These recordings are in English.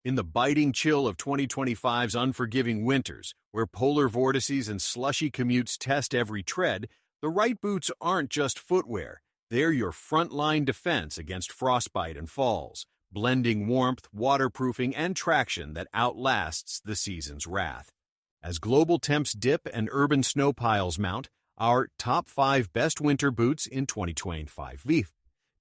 In the biting chill of 2025's unforgiving winters, where polar vortices and slushy commutes test every tread, the right boots aren't just footwear. They're your frontline defense against frostbite and falls, blending warmth, waterproofing, and traction that outlasts the season's wrath. As global temps dip and urban snow piles mount, our top 5 best winter boots in 2025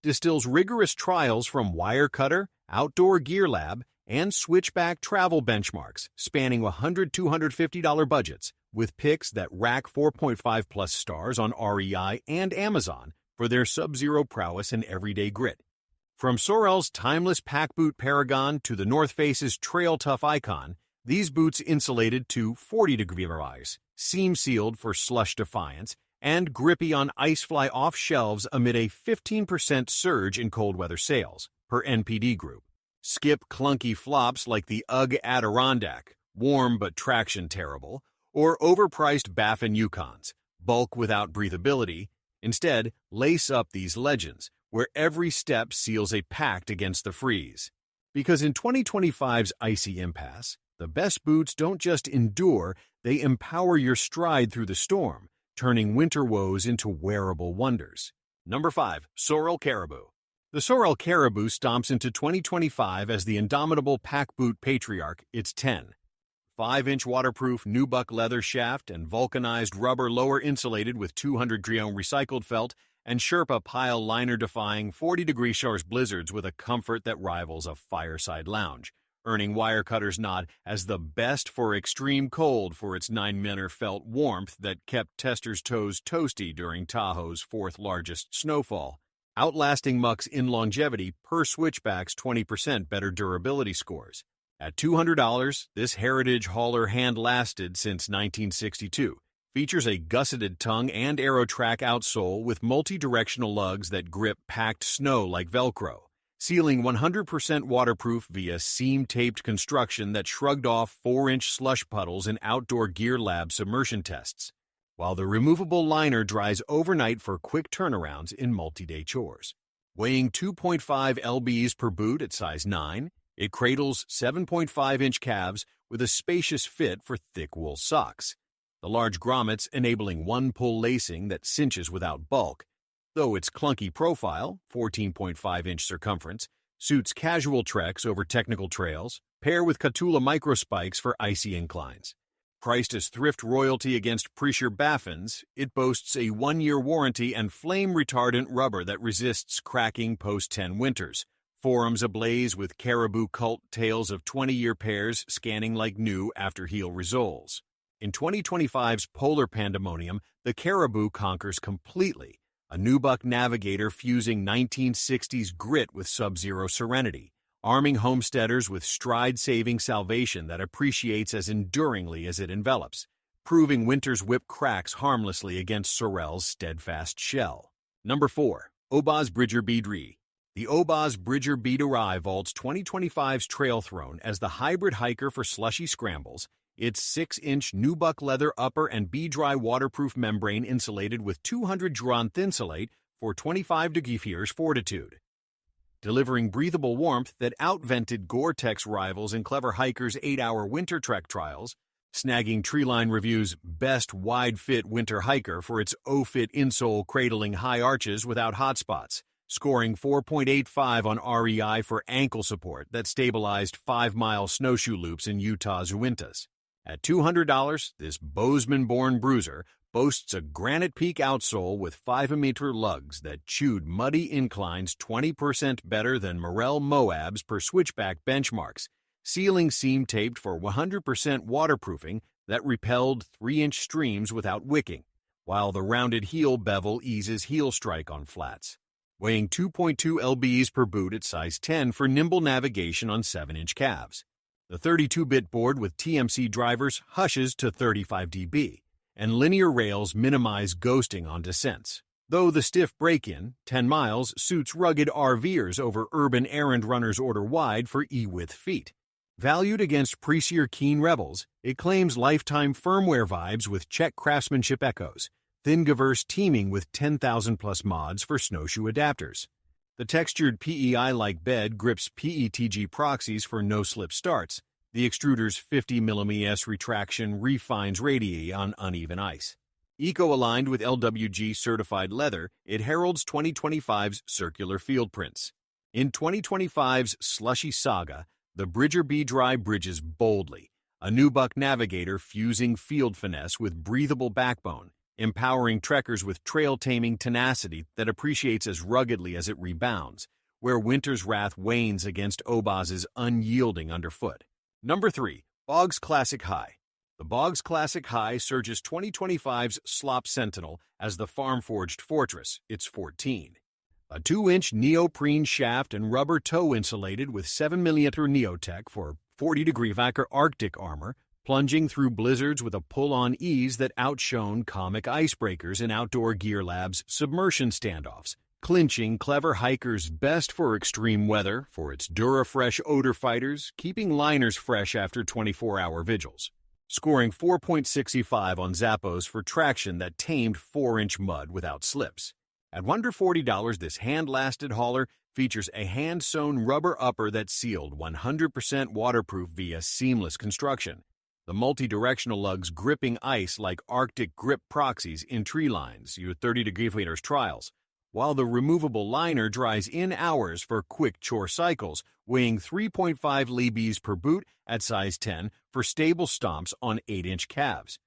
distills rigorous trials from Wirecutter, Outdoor Gear Lab, and Switchback travel benchmarks spanning $100–250 budgets, with picks that rack 4.5 plus stars on REI and Amazon for their sub-zero prowess and everyday grit. From Sorel's timeless pack boot paragon to the North Face's trail tough icon, these boots insulated to 40-degree rise, seam-sealed for slush defiance, and grippy on ice fly off shelves amid a 15% surge in cold weather sales, per NPD Group. Skip clunky flops like the UGG Adirondack, warm but traction terrible, or overpriced Baffin Yukons, bulk without breathability. Instead, lace up these legends, where every step seals a pact against the freeze. Because in 2025's icy impasse, the best boots don't just endure, they empower your stride through the storm, turning winter woes into wearable wonders. Number 5. Sorel Caribou. The Sorel Caribou stomps into 2025 as the indomitable pack boot patriarch. It's 10. 5-inch waterproof nubuck leather shaft and vulcanized rubber lower insulated with 200 Griot recycled felt and Sherpa pile liner defying 40-degree shores blizzards with a comfort that rivals a fireside lounge, earning Wirecutter's nod as the best for extreme cold for its 9mm felt warmth that kept testers' toes toasty during Tahoe's 4th largest snowfall, outlasting mucks in longevity per Switchback's 20% better durability scores. At $200, this heritage hauler hand-lasted since 1962, features a gusseted tongue and AeroTrack outsole with multi-directional lugs that grip packed snow like Velcro, sealing 100% waterproof via seam-taped construction that shrugged off 4-inch slush puddles in Outdoor Gear Lab submersion tests, while the removable liner dries overnight for quick turnarounds in multi-day chores. Weighing 2.5 lbs per boot at size 9, it cradles 7.5-inch calves with a spacious fit for thick wool socks, the large grommets enabling one-pull lacing that cinches without bulk, though its clunky profile, 14.5-inch circumference, suits casual treks over technical trails, pair with Catula microspikes for icy inclines. Priced as thrift royalty against Presure Baffins, it boasts a 1-year warranty and flame-retardant rubber that resists cracking post-10 winters. Forums ablaze with Caribou cult tales of 20-year pairs scanning like new after heel resoles. In 2025's polar pandemonium, the Caribou conquers completely, a nubuck navigator fusing 1960s grit with sub-zero serenity, arming homesteaders with stride-saving salvation that appreciates as enduringly as it envelops, proving winter's whip cracks harmlessly against Sorel's steadfast shell. Number 4. Oboz Bridger Beadree. The Oboz Bridger Beadree vaults 2025's trail throne as the hybrid hiker for slushy scrambles. Its 6-inch nubuck leather upper and Beadree waterproof membrane insulated with 200 Dron Thinsulate for 25-degree fortitude, delivering breathable warmth that outvented Gore-Tex rivals in clever hikers' 8-hour winter trek trials, snagging Treeline Review's best wide-fit winter hiker for its O-fit insole cradling high arches without hotspots, scoring 4.85 on REI for ankle support that stabilized 5-mile snowshoe loops in Utah's Uintas. At $200, this Bozeman-born bruiser boasts a granite peak outsole with 5mm lugs that chewed muddy inclines 20% better than Morel Moabs per Switchback benchmarks, sealing seam-taped for 100% waterproofing that repelled 3-inch streams without wicking, while the rounded heel bevel eases heel strike on flats. Weighing 2.2 lbs per boot at size 10 for nimble navigation on 7-inch calves. The 32-bit board with TMC drivers hushes to 35 dB, and linear rails minimize ghosting on descents, though the stiff break-in, 10 miles, suits rugged RVers over urban errand runners order wide for E-width feet. Valued against pricier Keen Rebels, it claims lifetime firmware vibes with Czech craftsmanship echoes, Thingiverse teaming with 10,000-plus mods for snowshoe adapters. The textured PEI-like bed grips PETG proxies for no-slip starts. The extruder's 50 mm retraction refines radii on uneven ice. Eco-aligned with LWG-certified leather, it heralds 2025's circular field prints. In 2025's slushy saga, the Bridger B-Dry bridges boldly, a nubuck navigator fusing field finesse with breathable backbone, empowering trekkers with trail-taming tenacity that appreciates as ruggedly as it rebounds, where winter's wrath wanes against Oboz's unyielding underfoot. Number 3. Bogs Classic High. The Bogs Classic High surges 2025's Slop Sentinel as the farm-forged fortress. It's 14. A 2-inch neoprene shaft and rubber toe insulated with 7mm Neotech for 40-degree Vacker Arctic armor, plunging through blizzards with a pull-on ease that outshone Kamik icebreakers in Outdoor Gear Lab's submersion standoffs, clinching clever hikers best for extreme weather for its Durafresh odor fighters, keeping liners fresh after 24-hour vigils. Scoring 4.65 on Zappos for traction that tamed 4-inch mud without slips. At under $40, this hand-lasted hauler features a hand-sewn rubber upper that's sealed 100% waterproof via seamless construction. The multi-directional lugs gripping ice like Arctic grip proxies in tree lines, your 30-degree meters trials, while the removable liner dries in hours for quick chore cycles, weighing 3.5 libs per boot at size 10 for stable stomps on 8-inch calves.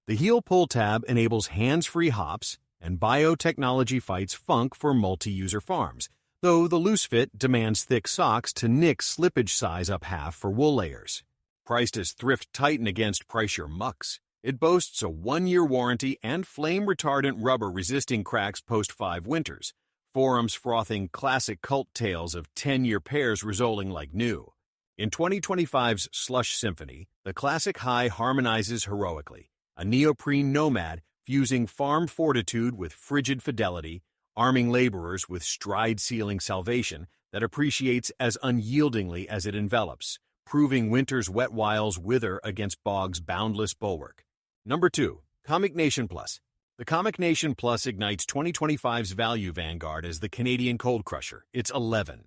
The heel pull tab enables hands-free hops, and biotechnology fights funk for multi-user farms, though the loose fit demands thick socks to nick slippage size up half for wool layers. Priced as Thrift Titan against price your mucks, it boasts a 1-year warranty and flame-retardant rubber resisting cracks post-5 winters, forums frothing classic cult tales of 10-year pairs resulting like new. In 2025's Slush Symphony, the Classic High harmonizes heroically, a neoprene nomad fusing farm fortitude with frigid fidelity, arming laborers with stride-sealing salvation that appreciates as unyieldingly as it envelops, proving winter's wet wiles wither against Bog's boundless bulwark. Number 2. Kamik Nation Plus. The Kamik Nation Plus ignites 2025's value vanguard as the Canadian Cold Crusher. It's 11.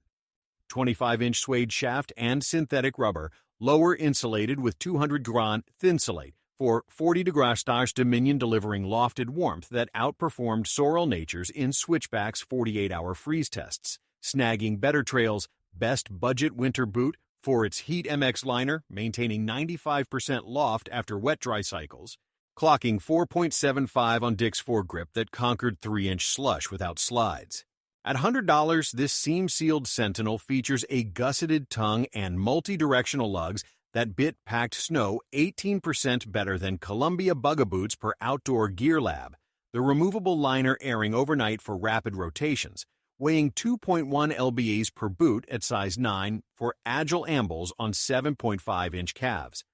25-inch suede shaft and synthetic rubber, lower insulated with 200 Gran Thinsulate for 40-degree stars Dominion, delivering lofted warmth that outperformed Sorel Nature's in Switchback's 48-hour freeze tests, snagging Better Trail's best budget winter boot for its Heat MX liner, maintaining 95% loft after wet-dry cycles, clocking 4.75 on Dick's foregrip that conquered 3-inch slush without slides. At $100, this seam-sealed Sentinel features a gusseted tongue and multi-directional lugs that bit packed snow 18% better than Columbia Bugaboots per Outdoor Gear Lab, the removable liner airing overnight for rapid rotations, weighing 2.1 lbs per boot at size 9 for agile ambles on 7.5-inch calves.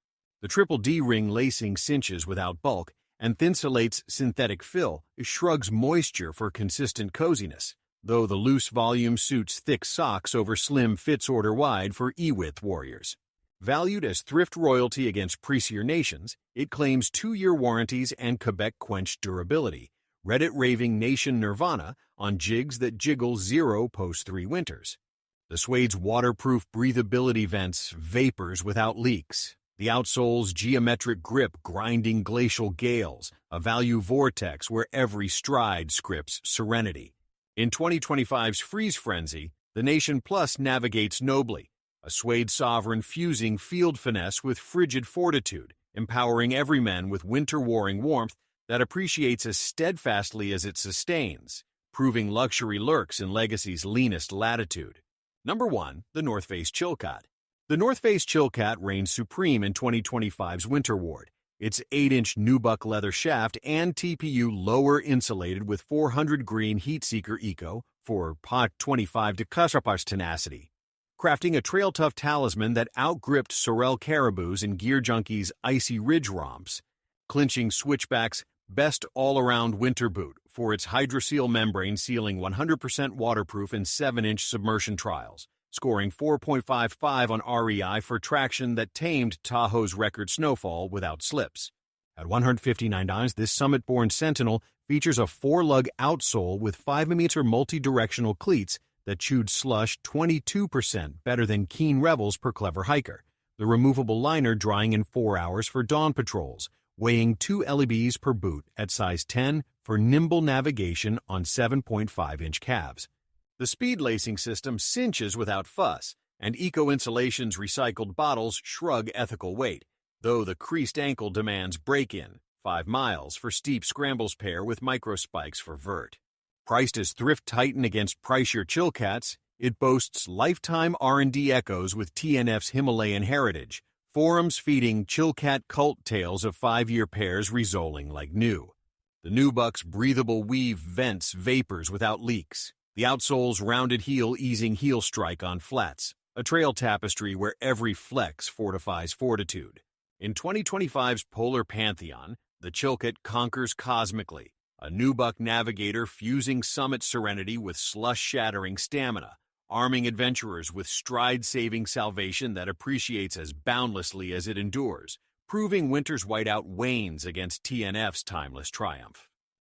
The triple D-ring lacing cinches without bulk, and Thinsulate's synthetic fill shrugs moisture for consistent coziness, though the loose volume suits thick socks over slim fits order wide for E-width warriors. Valued as thrift royalty against pricier nations, it claims 2-year warranties and Quebec-quenched durability, Reddit-raving nation nirvana on jigs that jiggle zero post-3 winters. The suede's waterproof breathability vents vapors without leaks, the outsole's geometric grip grinding glacial gales, a value vortex where every stride scripts serenity. In 2025's Freeze Frenzy, the Nation Plus navigates nobly, a suede sovereign fusing field finesse with frigid fortitude, empowering everyman with winter-warring warmth that appreciates as steadfastly as it sustains, proving luxury lurks in Legacy's leanest latitude. Number 1. The North Face Chilkat. The North Face Chilkat reigns supreme in 2025's Winter Ward. Its 8-inch nubuck leather shaft and TPU lower insulated with 400 green Heat Seeker Eco for pot 25 to Kasrapar's tenacity, crafting a trail-tough talisman that outgripped Sorel Caribou's and Gear Junkie's icy ridge romps, clinching Switchback's best all-around winter boot for its Hydroseal membrane sealing 100% waterproof in 7-inch submersion trials, scoring 4.55 on REI for traction that tamed Tahoe's record snowfall without slips. At $159, this Summit-born Sentinel features a 4-lug outsole with 5mm multi-directional cleats that chewed slush 22% better than Keen Rebels per clever hiker. The removable liner drying in 4 hours for dawn patrols, weighing 2 lbs per boot at size 10 for nimble navigation on 7.5-inch calves. The speed lacing system cinches without fuss, and Eco Insulation's recycled bottles shrug ethical weight, though the creased ankle demands break-in, 5 miles for steep scrambles pair with microspikes for vert. Priced as thrift titan against pricier Chilkats, it boasts lifetime R&D echoes with TNF's Himalayan heritage, forums feeding Chilkat cult tales of 5-year pairs resoling like new. The Nubuck's breathable weave vents vapors without leaks, the outsole's rounded heel easing heel strike on flats, a trail tapestry where every flex fortifies fortitude. In 2025's Polar Pantheon, the Chilkat conquers cosmically, a Nubuck navigator fusing summit serenity with slush-shattering stamina, arming adventurers with stride-saving salvation that appreciates as boundlessly as it endures, proving winter's whiteout wanes against TNF's timeless triumph.